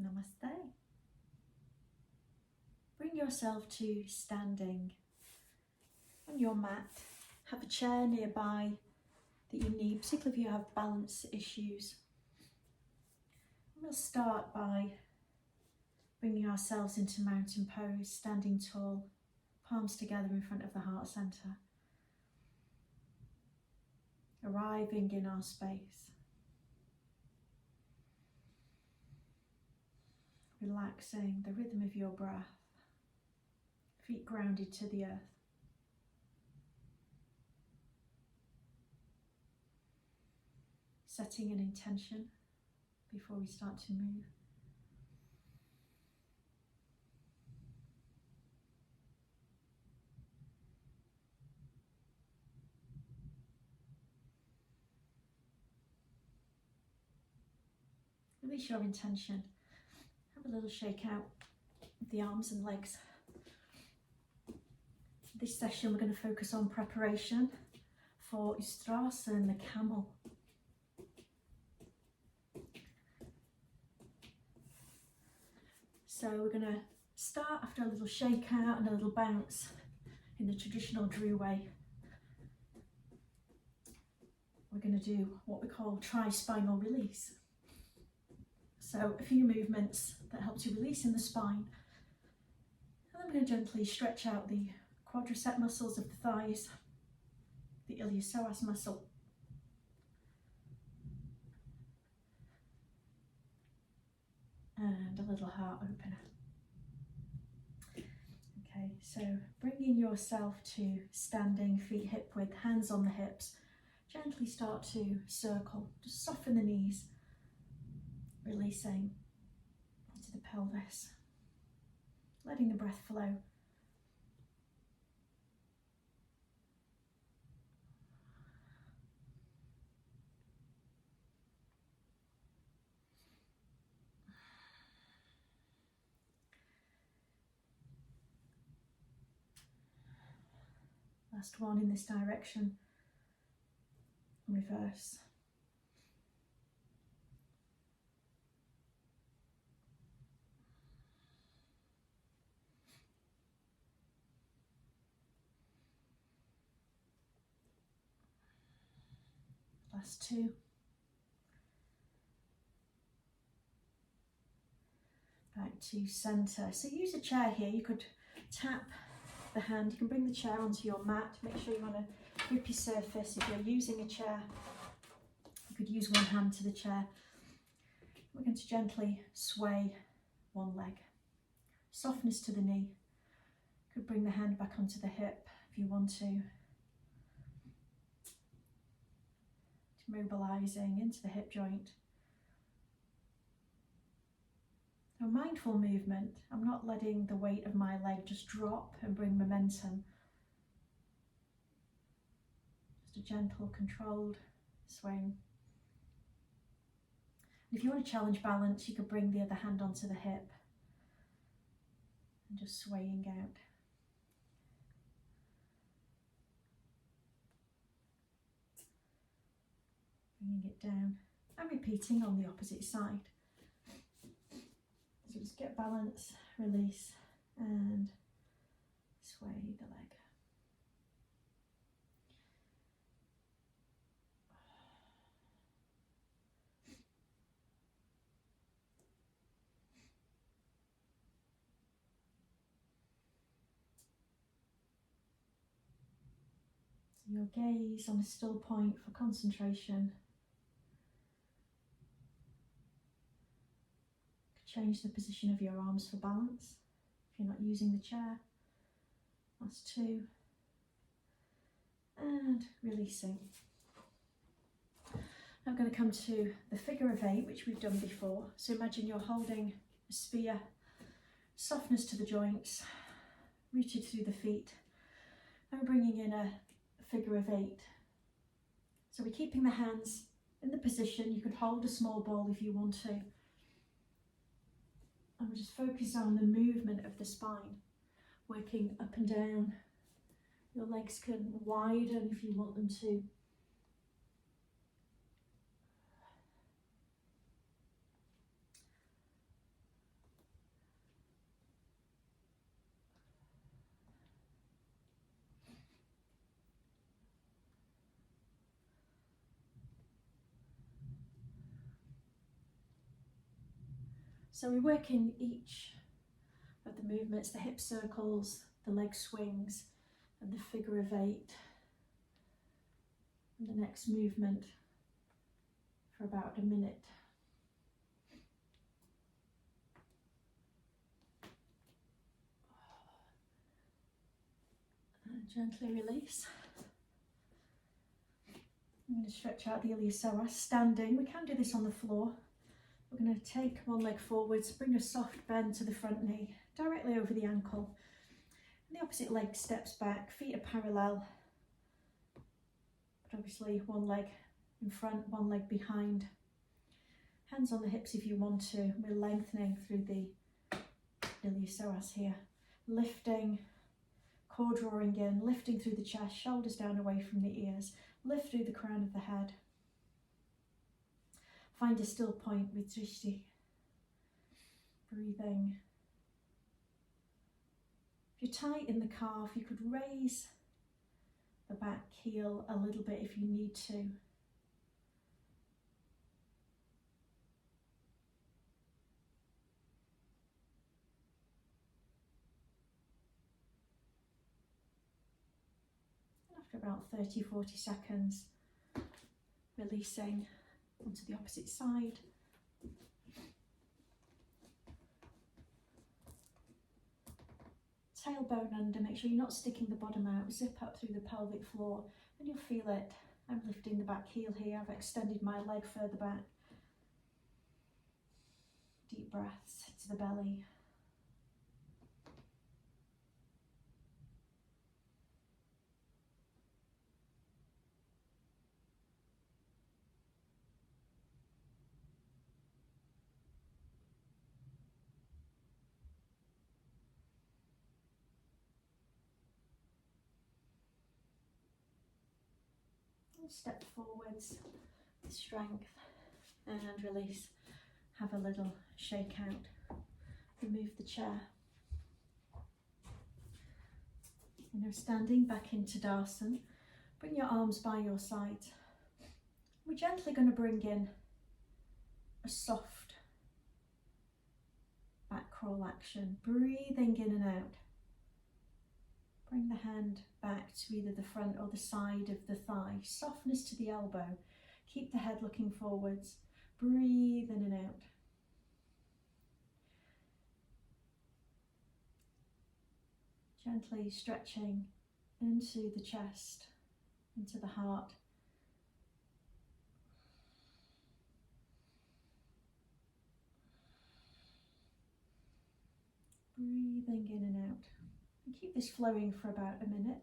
Namaste. Bring yourself to standing on your mat. Have a chair nearby that you need, particularly if you have balance issues. We'll start by bringing ourselves into mountain pose, standing tall, palms together in front of the heart center. Arriving in our space. Relaxing the rhythm of your breath, feet grounded to the earth. Setting an intention before we start to move. Release your intention. Have a little shake out of the arms and legs. This session we're going to focus on preparation for and the Camel. So we're going to start after a little shake out and a little bounce in the traditional Drew way. We're going to do what we call tri-spinal release. So a few movements that helps you release in the spine. And then we're going to gently stretch out the quadricep muscles of the thighs, the psoas muscle. And a little heart opener. Okay, so bringing yourself to standing, feet hip width, hands on the hips. Gently start to circle, just soften the knees. Releasing into the pelvis, letting the breath flow. Last one in this direction. Reverse. Last two. Back to center. So use a chair here. You could tap the hand. You can bring the chair onto your mat. Make sure you're on a grippy surface. If you're using a chair, you could use one hand to the chair. We're going to gently sway one leg. Softness to the knee. You could bring the hand back onto the hip if you want to. Mobilizing into the hip joint. A mindful movement. I'm not letting the weight of my leg just drop and bring momentum. Just a gentle, controlled swing. And if you want to challenge balance, you could bring the other hand onto the hip and just swaying out. Bringing it down and repeating on the opposite side. So just get balance, release and sway the leg. So your gaze on a still point for concentration. Change the position of your arms for balance if you're not using the chair. Last two. And releasing. Now I'm going to come to the figure of 8, which we've done before. So imagine you're holding a spear, softness to the joints, rooted through the feet, and bringing in a figure of 8. So we're keeping the hands in the position. You could hold a small ball if you want to. And we're just focusing on the movement of the spine, working up and down. Your legs can widen if you want them to. So we work in each of the movements, the hip circles, the leg swings, and the figure of 8. And the next movement for about a minute. And gently release. I'm going to stretch out the psoas standing. We can do this on the floor. We're going to take one leg forwards, bring a soft bend to the front knee, directly over the ankle. And the opposite leg steps back, feet are parallel. But obviously one leg in front, one leg behind. Hands on the hips if you want to. We're lengthening through the psoas here. Lifting, core drawing in, lifting through the chest, shoulders down away from the ears. Lift through the crown of the head. Find a still point with drishti. Breathing. If you're tight in the calf, you could raise the back heel a little bit if you need to. After about 30-40 seconds, releasing onto the opposite side. Tailbone under, make sure you're not sticking the bottom out, zip up through the pelvic floor and you'll feel it. I'm lifting the back heel here, I've extended my leg further back. Deep breaths to the belly. Step forwards with strength and release. Have a little shake out. Remove the chair. And now standing back into Darshan. Bring your arms by your sides. We're gently going to bring in a soft back crawl action. Breathing in and out. Bring the hand back to either the front or the side of the thigh. Softness to the elbow. Keep the head looking forwards. Breathe in and out. Gently stretching into the chest, into the heart. Breathing in and out. And keep this flowing for about a minute.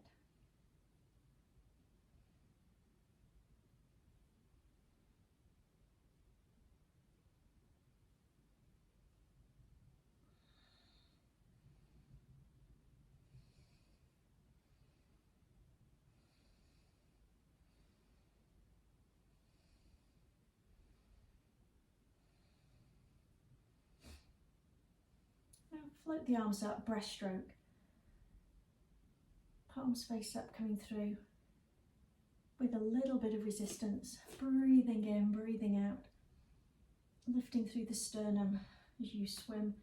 Now float the arms up, breaststroke. Palms face up, coming through with a little bit of resistance. Breathing in, breathing out. Lifting through the sternum as you swim.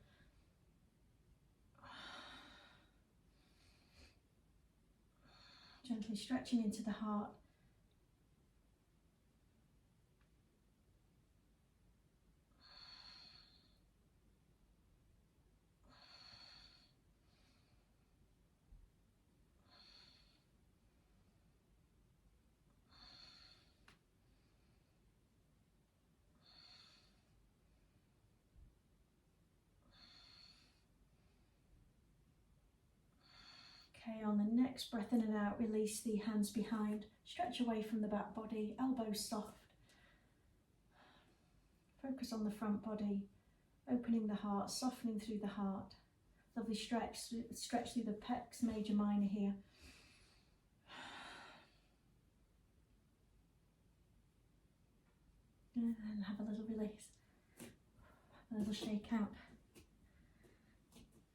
Gently stretching into the heart. Okay, on the next breath in and out, release the hands behind. Stretch away from the back body, elbows soft. Focus on the front body, opening the heart, softening through the heart. Lovely stretch through the pecs, major, minor here. And have a little release, a little shake out.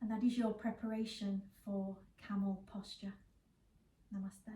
And that is your preparation for camel posture. Namaste.